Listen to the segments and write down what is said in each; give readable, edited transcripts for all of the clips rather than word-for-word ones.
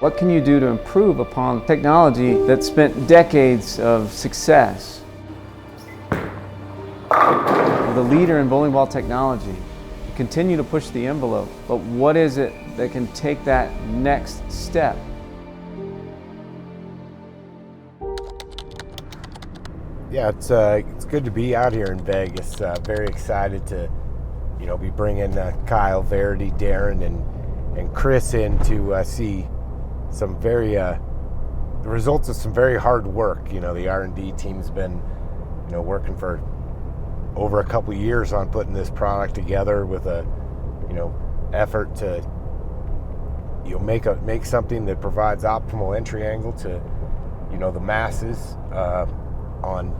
What can you do to improve upon technology that spent decades of success? The leader in bowling ball technology, continue to push the envelope, but what is it that can take that next step? Yeah, it's good to be out here in Vegas. Very excited to, be bringing Kyle, Verity, Darren, and Chris in to see some the results of some very hard work. The R&D team's been, working for over a couple years on putting this product together with a, effort to, make something that provides optimal entry angle to, the masses on,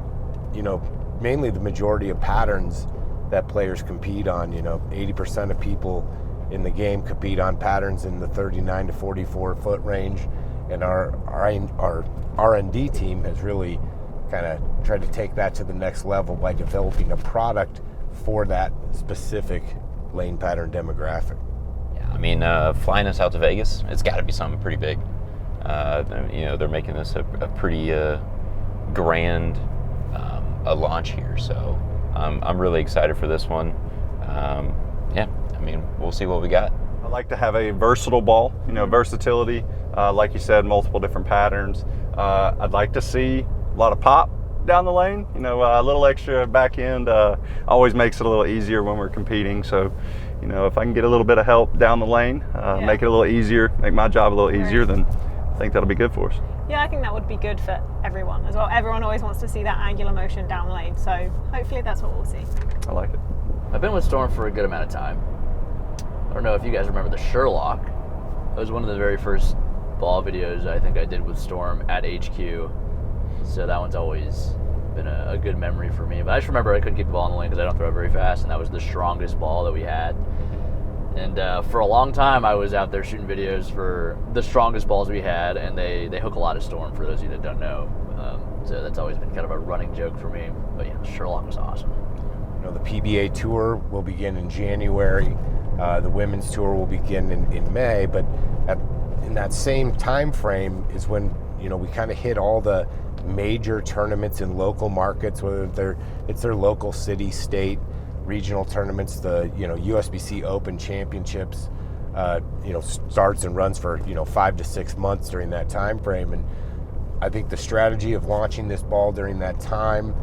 mainly the majority of patterns that players compete on. 80% of people in the game compete on patterns in the 39 to 44 foot range, and our R&D team has really kind of tried to take that to the next level by developing a product for that specific lane pattern demographic. Yeah, I mean, flying us out to Vegas, it's got to be something pretty big. They're making this a pretty grand a launch here, so I'm really excited for this one. We'll see what we got. I like to have a versatile ball, versatility. Like you said, multiple different patterns. I'd like to see a lot of pop down the lane. A little extra back end always makes it a little easier when we're competing. So, if I can get a little bit of help down the lane, make it a little easier, make my job a little easier, then I think that'll be good for us. Yeah, I think that would be good for everyone as well. Everyone always wants to see that angular motion down the lane, so hopefully that's what we'll see. I like it. I've been with Storm for a good amount of time. I don't know if you guys remember the Sherlock. It was one of the very first ball videos I think I did with Storm at HQ. So that one's always been a good memory for me. But I just remember I couldn't keep the ball in the lane because I don't throw it very fast, and that was the strongest ball that we had. And for a long time, I was out there shooting videos for the strongest balls we had, and they hook a lot of Storm, for those of you that don't know. So that's always been kind of a running joke for me. But yeah, Sherlock was awesome. The PBA Tour will begin in January. The Women's Tour will begin in May. But in that same time frame is when, we kind of hit all the major tournaments in local markets, whether it's their local city, state, regional tournaments. The USBC Open Championships starts and runs for 5 to 6 months during that time frame. And I think the strategy of launching this ball during that time,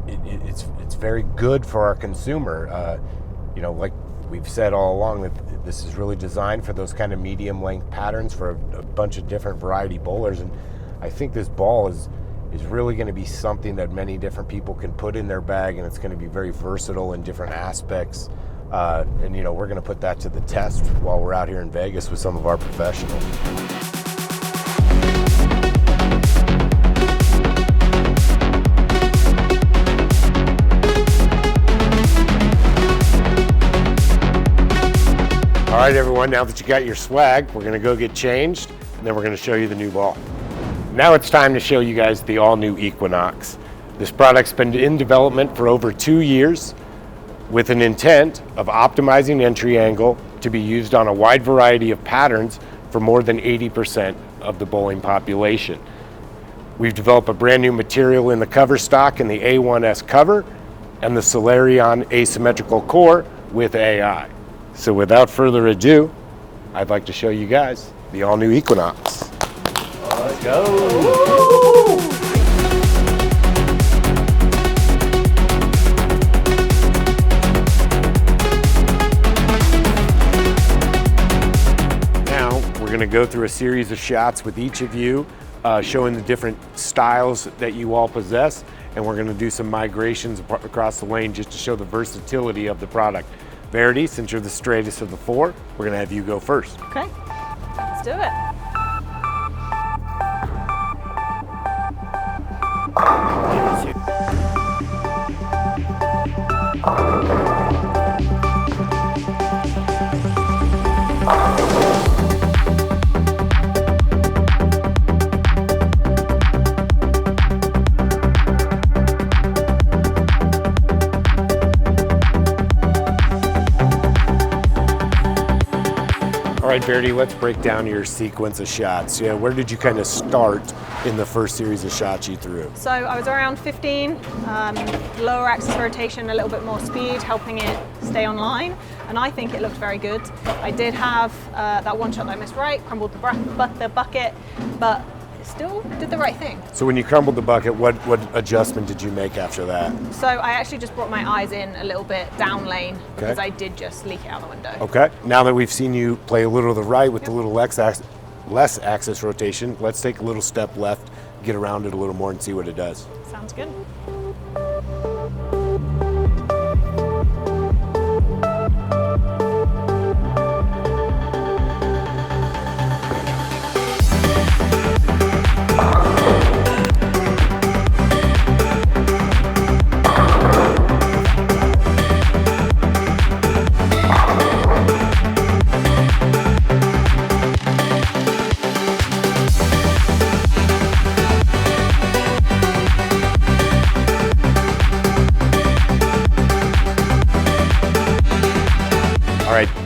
it's very good for our consumer. Like we've said all along, that this is really designed for those kind of medium length patterns for a bunch of different variety bowlers. And I think this ball is really going to be something that many different people can put in their bag, and it's going to be very versatile in different aspects. And we're going to put that to the test while we're out here in Vegas with some of our professionals. All right, everyone, now that you got your swag, we're going to go get changed, and then we're going to show you the new ball. Now it's time to show you guys the all-new Equinox. This product's been in development for over 2 years with an intent of optimizing entry angle to be used on a wide variety of patterns for more than 80% of the bowling population. We've developed a brand new material in the Coverstock and the A1S cover and the Solarion asymmetrical core with AI. So without further ado, I'd like to show you guys the all-new Equinox. Let's go. Now we're going to go through a series of shots with each of you, showing the different styles that you all possess, and we're going to do some migrations across the lane just to show the versatility of the product. Verity, since you're the straightest of the four, we're going to have you go first. Okay, let's do it. All All right, Verity, let's break down your sequence of shots. Yeah, where did you kind of start in the first series of shots you threw? So I was around 15, lower axis rotation, a little bit more speed, helping it stay online, and I think it looked very good. I did have that one shot that I missed right, crumbled the bucket, but it still did the right thing. So when you crumbled the bucket, what adjustment did you make after that? So I actually just brought my eyes in a little bit down lane because I did just leak it out the window. Okay, now that we've seen you play a little to the right with the little less axis rotation, let's take a little step left, get around it a little more and see what it does. Sounds good.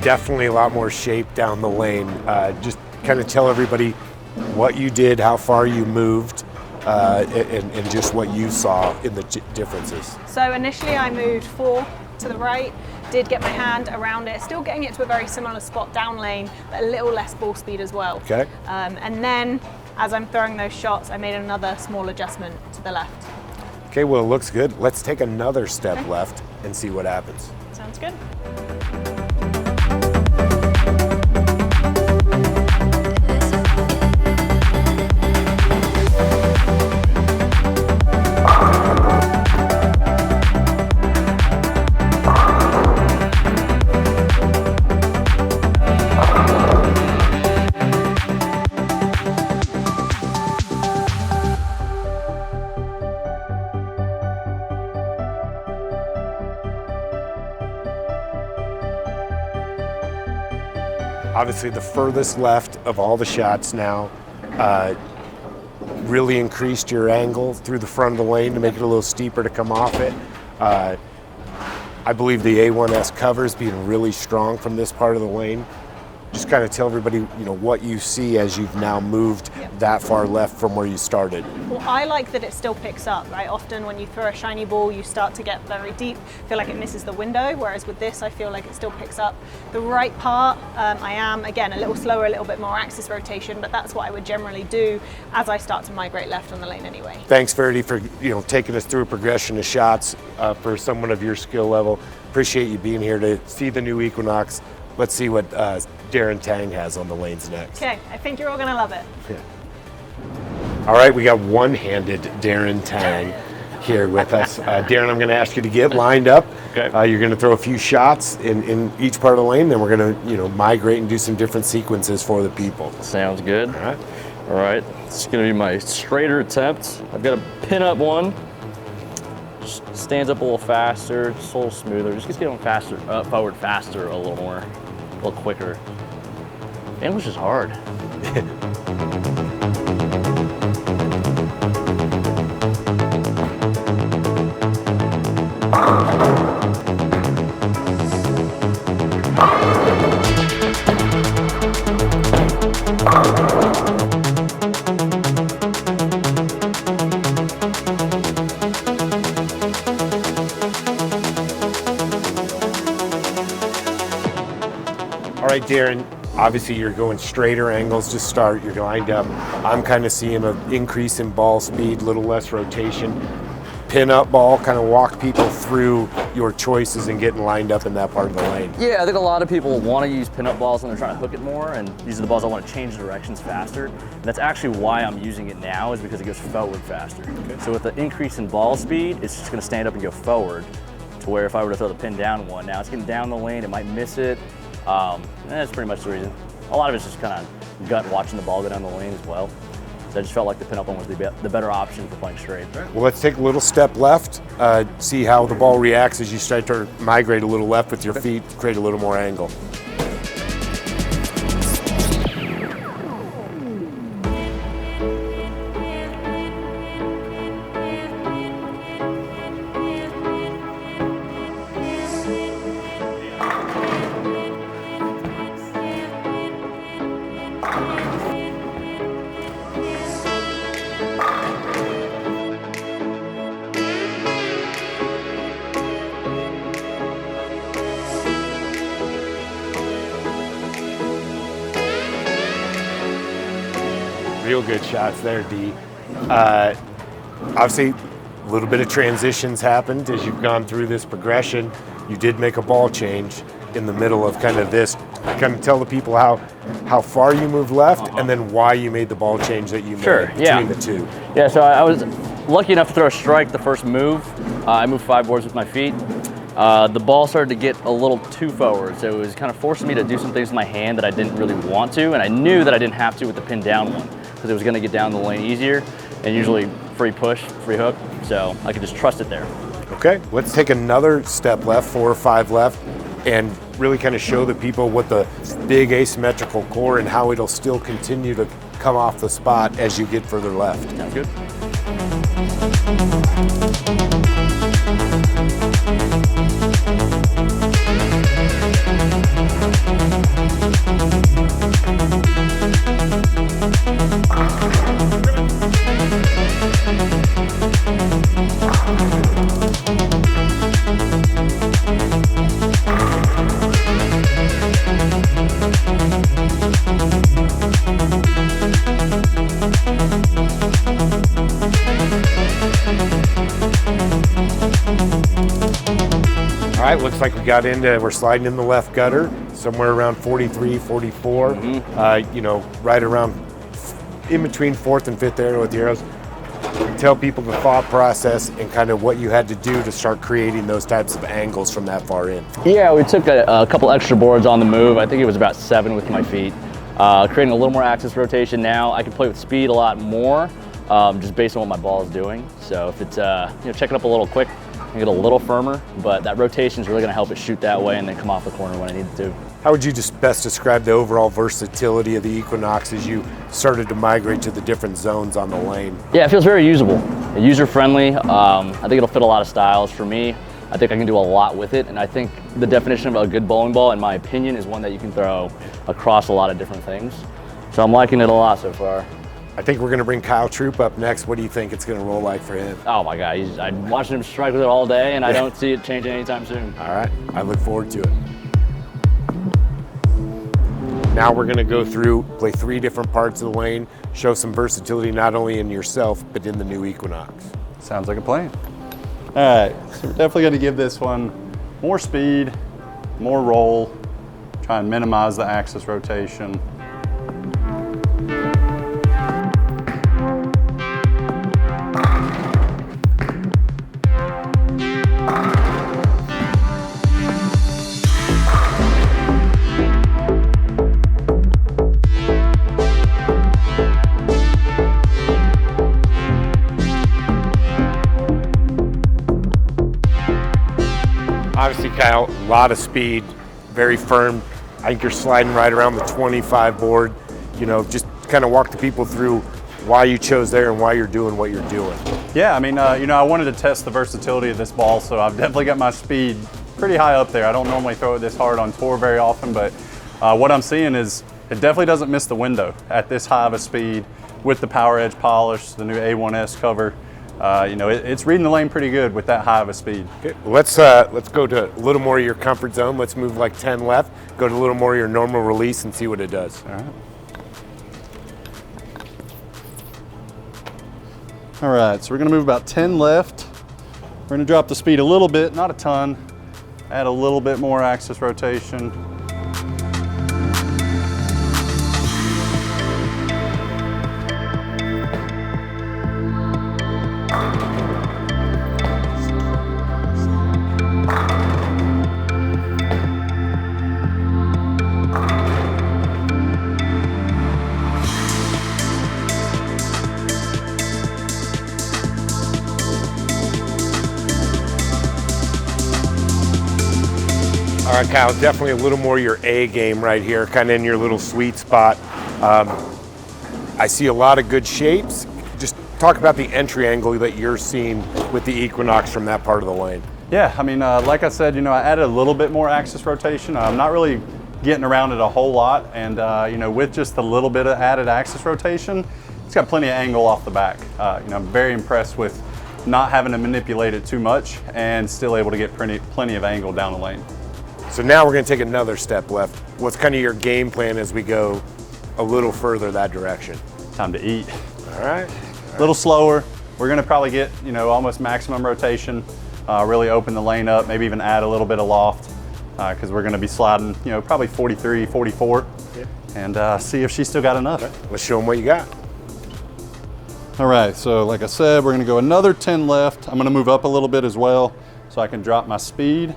Definitely a lot more shape down the lane. Just kind of tell everybody what you did, how far you moved, and just what you saw in the differences. So initially I moved 4 to the right, did get my hand around it, still getting it to a very similar spot down lane, but a little less ball speed as well. Okay. And then as I'm throwing those shots, I made another small adjustment to the left. Okay, well, it looks good. Let's take another step left and see what happens. Sounds good. Obviously the furthest left of all the shots now, really increased your angle through the front of the lane to make it a little steeper to come off it. I believe the A1S covers being really strong from this part of the lane. Just kind of tell everybody, you know, what you see as you've now moved that far left from where you started. Well, I like that it still picks up, right? Often when you throw a shiny ball, you start to get very deep, feel like it misses the window, whereas with this, I feel like it still picks up. The right part, I am, again, a little slower, a little bit more axis rotation, but that's what I would generally do as I start to migrate left on the lane anyway. Thanks, Verity, for taking us through a progression of shots for someone of your skill level. Appreciate you being here to see the new Equinox. Let's see what Darren Tang has on the lanes next. Okay, I think you're all gonna love it. Yeah. All right, we got one-handed Darren Tang here with us. Darren, I'm gonna ask you to get lined up. Okay. You're gonna throw a few shots in each part of the lane, then we're gonna migrate and do some different sequences for the people. Sounds good. All right. All right, it's gonna be my straighter attempt. I've got a pin up one. Just stands up a little faster, just a little smoother. Just gets going faster, forward faster a little more, a little quicker. English is hard. All right, Darren, obviously you're going straighter angles to start, you're lined up. I'm kind of seeing an increase in ball speed, a little less rotation. Pin up ball, kind of walk people through your choices and getting lined up in that part of the lane. Yeah, I think a lot of people want to use pin-up balls when they're trying to hook it more, and these are the balls I want to change directions faster. And that's actually why I'm using it now, is because it goes forward faster. Okay. So with the increase in ball speed, it's just going to stand up and go forward, to where if I were to throw the pin down one, now it's getting down the lane, it might miss it. That's pretty much the reason. A lot of it's just kind of gut watching the ball go down the lane as well. So I just felt like the pin-up one was the better option for playing straight. Well, let's take a little step left, see how the ball reacts as you start to migrate a little left with your feet, create a little more angle. Real good shots there, D. Obviously, a little bit of transitions happened as you've gone through this progression. You did make a ball change in the middle of kind of this. Kind of tell the people how far you moved left and then why you made the ball change that you made between the two. Yeah, so I was lucky enough to throw a strike the first move. I moved 5 boards with my feet. The ball started to get a little too forward, so it was kind of forcing me to do some things with my hand that I didn't really want to, and I knew that I didn't have to with the pin down one, because it was going to get down the lane easier, and usually free push, free hook, so I could just trust it there. Okay, let's take another step left, 4 or 5 left, and really kind of show the people what the big asymmetrical core and how it'll still continue to come off the spot as you get further left. Sounds good. All right, looks like we got into, we're sliding in the left gutter, somewhere around 43, 44, you know, right around in between 4th and 5th arrow with the arrows. Tell people the thought process and kind of what you had to do to start creating those types of angles from that far in. Yeah, we took a couple extra boards on the move. I think it was about 7 with my feet. Creating a little more axis rotation now. I can play with speed a lot more, just based on what my ball is doing. So if it's, you know, check it up a little quick, I get a little firmer, but that rotation is really going to help it shoot that way and then come off the corner when I need it to. How would you just best describe the overall versatility of the Equinox as you started to migrate to the different zones on the lane? Yeah, it feels very usable, user-friendly. I think it'll fit a lot of styles. For me, I think I can do a lot with it, and I think the definition of a good bowling ball, in my opinion, is one that you can throw across a lot of different things. So I'm liking it a lot so far. I think we're going to bring Kyle Torup up next. What do you think it's going to roll like for him? Oh my God, I'm watching him strike with it all day, and I don't see it changing anytime soon. All right, I look forward to it. Now we're going to go through, play 3 different parts of the lane, show some versatility not only in yourself, but in the new Equinox. Sounds like a plan. All right, so we're definitely going to give this one more speed, more roll, try and minimize the axis rotation. Obviously, Kyle, a lot of speed, very firm. I think you're sliding right around the 25 board. You know, just kind of walk the people through why you chose there and why you're doing what you're doing. Yeah, I mean, you know, I wanted to test the versatility of this ball, so I've definitely got my speed pretty high up there. I don't normally throw it this hard on tour very often, but what I'm seeing is it definitely doesn't miss the window at this high of a speed with the Power Edge polish, the new A1S cover. You know, it's reading the lane pretty good with that high of a speed. Okay, let's go to a little more of your comfort zone. Let's move like 10 left, go to a little more of your normal release and see what it does. All right. All right, so we're gonna move about 10 left. We're gonna drop the speed a little bit, not a ton. Add a little bit more axis rotation. All right, Kyle, definitely a little more your A game right here, kind of in your little sweet spot. I see a lot of good shapes. Just talk about the entry angle that you're seeing with the Equinox from that part of the lane. Yeah, I mean, like I said, you know, I added a little bit more axis rotation. I'm not really getting around it a whole lot, and you know, with just a little bit of added axis rotation, it's got plenty of angle off the back. You know, I'm very impressed with not having to manipulate it too much and still able to get plenty of angle down the lane. So now we're going to take another step left. What's kind of your game plan as we go a little further that direction? time to eat. All right. A little slower. We're gonna probably get, you know, almost maximum rotation, really open the lane up, maybe even add a little bit of loft, because we're gonna be sliding, you know, probably 43, 44, and see if she's still got enough. Okay. Let's show them what you got. All right, so like I said, we're gonna go another 10 left. I'm gonna move up a little bit as well so I can drop my speed.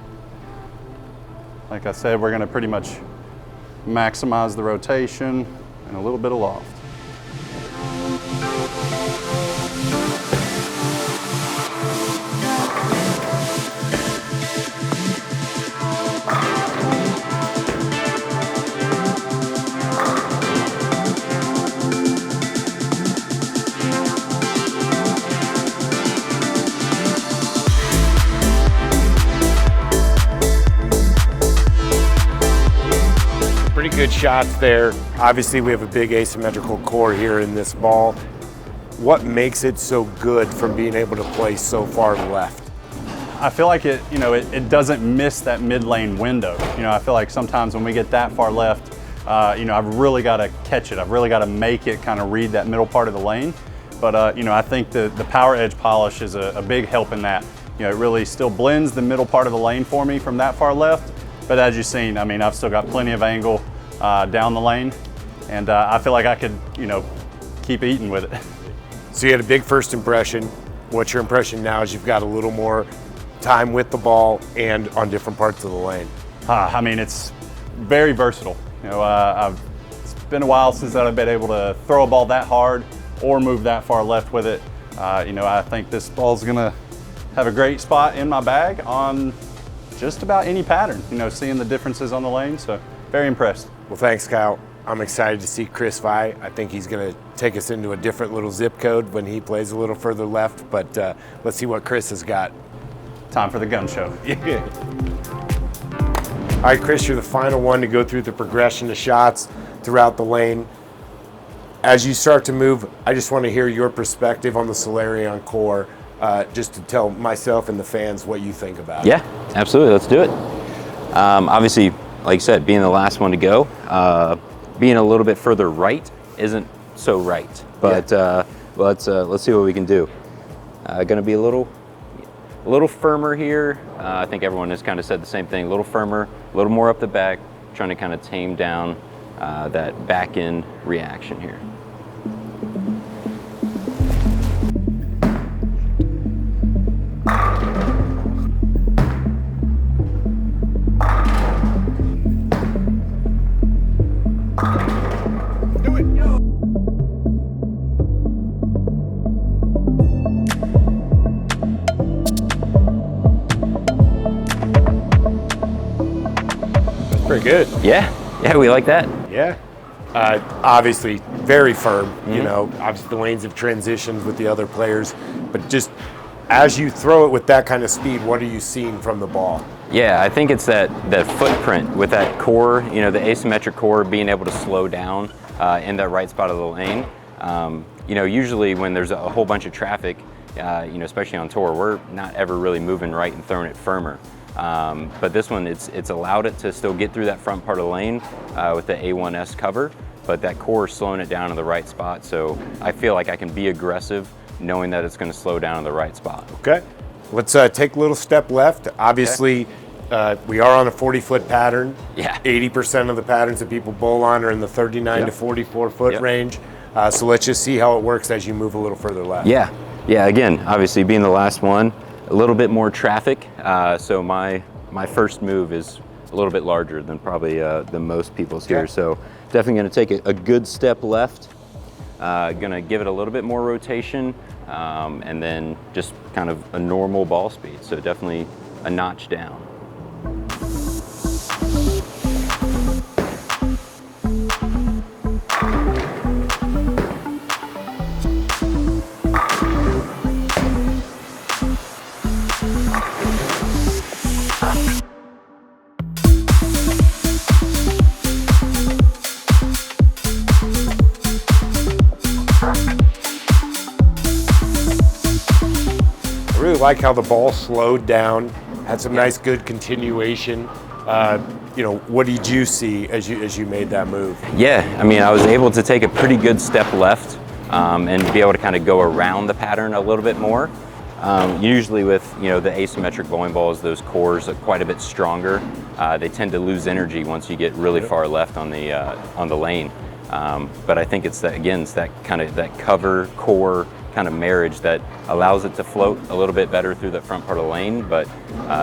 Like I said, we're gonna pretty much maximize the rotation and a little bit of loft. Pretty good shots there. Obviously, we have a big asymmetrical core here in this ball. What makes it so good from being able to play so far left? I feel like it, you know, it doesn't miss that mid lane window. You know, I feel like sometimes when we get that far left, you know, I've really got to catch it. I've really got to make it kind of read that middle part of the lane. But, you know, I think the power edge polish is a big help in that. You know, it really still blends the middle part of the lane for me from that far left. But as you've seen, I mean, I've still got plenty of angle down the lane. And I feel like I could, you know, keep eating with it. So you had a big first impression. What's your impression now as you've got a little more time with the ball and on different parts of the lane? I mean, it's very versatile. You know, it's been a while since I've been able to throw a ball that hard or move that far left with it. You know, I think this ball's gonna have a great spot in my bag on just about any pattern, you know, seeing the differences on the lane, so very impressed. Well, thanks, Kyle. I'm excited to see Chris Vi. I think he's going to take us into a different little zip code when he plays a little further left, but let's see what Chris has got. Time for the gun show. Yeah. All right, Chris, you're the final one to go through the progression of shots throughout the lane. As you start to move, I just want to hear your perspective on the Solarion core, just to tell myself and the fans what you think about it. Yeah, absolutely. Let's do it. Obviously, like you said, being the last one to go, being a little bit further right isn't so right. But let's see what we can do. Going to be a little firmer here. I think everyone has kind of said the same thing. A little firmer, a little more up the back, trying to kind of tame down that back end reaction here. Pretty good. Yeah, we like that. Yeah. Obviously, very firm. You know, obviously the lanes have transitioned with the other players, but just as you throw it with that kind of speed, what are you seeing from the ball? Yeah, I think it's that footprint with that core, you know, the asymmetric core being able to slow down in that right spot of the lane. You know, usually when there's a whole bunch of traffic, you know, especially on tour, we're not ever really moving right and throwing it firmer. But this one, it's allowed it to still get through that front part of the lane with the A1S cover, but that core is slowing it down in the right spot. So I feel like I can be aggressive knowing that it's going to slow down in the right spot. Okay. Let's take a little step left. Obviously, we are on a 40-foot pattern. Yeah. 80% of the patterns that people bowl on are in the 39 to 44-foot range. So let's just see how it works as you move a little further left. Yeah. Again, obviously being the last one, a little bit more traffic. So my first move is a little bit larger than probably than most people's here. So definitely going to take a good step left. Going to give it a little bit more rotation, and then just kind of a normal ball speed. So definitely a notch down. I really like how the ball slowed down, had some nice good continuation. You know, what did you see as you made that move? Yeah, I mean, I was able to take a pretty good step left. and be able to kind of go around the pattern a little bit more. Usually with the asymmetric bowling balls, those cores are quite a bit stronger. They tend to lose energy once you get really far left on the lane. But I think it's that kind of that cover core kind of marriage that allows it to float a little bit better through the front part of the lane, but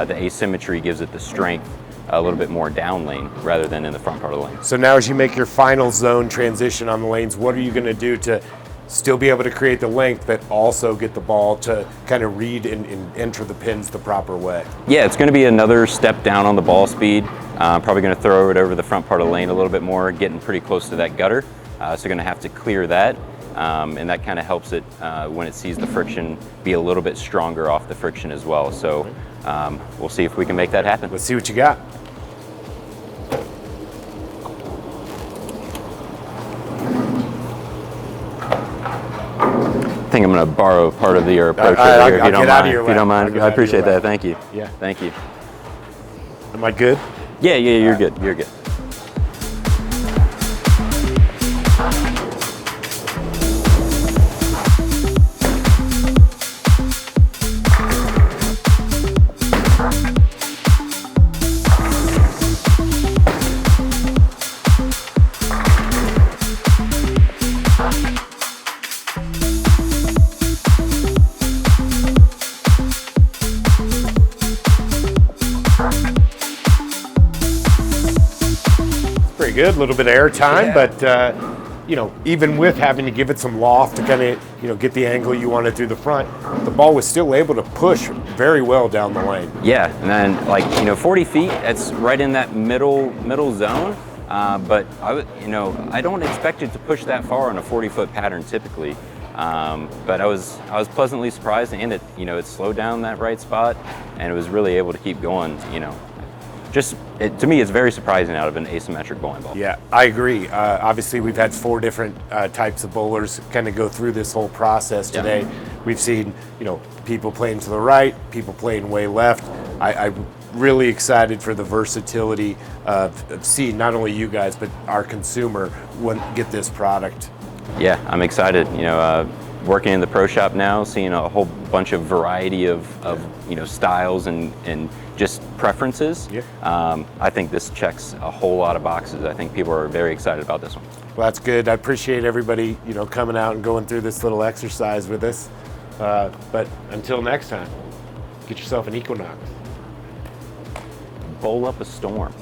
the asymmetry gives it the strength a little bit more down lane rather than in the front part of the lane. So now as you make your final zone transition on the lanes, what are you going to do to still be able to create the length, but also get the ball to kind of read and enter the pins the proper way? Yeah, it's going to be another step down on the ball speed. Probably going to throw it over the front part of the lane a little bit more, getting pretty close to that gutter. So going to have to clear that, and that kind of helps it when it sees the friction be a little bit stronger off the friction as well. So we'll see if we can make that happen. Let's see what you got. I think I'm going to borrow part of your approach I'll over here, if you don't mind. I'll get I out of appreciate your that. Thank you. Yeah. Thank you. Am I good? Yeah, you're good. You're good. Pretty good, a little bit of air time, but even with having to give it some loft to kind of get the angle you wanted through the front, the ball was still able to push very well down the lane. Yeah, and then 40 feet, that's right in that middle zone. But I don't expect it to push that far on a 40-foot pattern typically. But I was pleasantly surprised, and it slowed down that right spot, and it was really able to keep going. To me, it's very surprising out of an asymmetric bowling ball. Yeah, I agree. Obviously, we've had 4 different types of bowlers kind of go through this whole process today. Yeah. We've seen, people playing to the right, people playing way left. I'm really excited for the versatility of seeing not only you guys, but our consumer get this product. Yeah, I'm excited. Working in the pro shop now, seeing a whole bunch of variety of styles and just preferences. Yeah. I think this checks a whole lot of boxes. I think people are very excited about this one. Well, that's good. I appreciate everybody, coming out and going through this little exercise with us. But until next time, get yourself an Equinox. Bowl up a storm.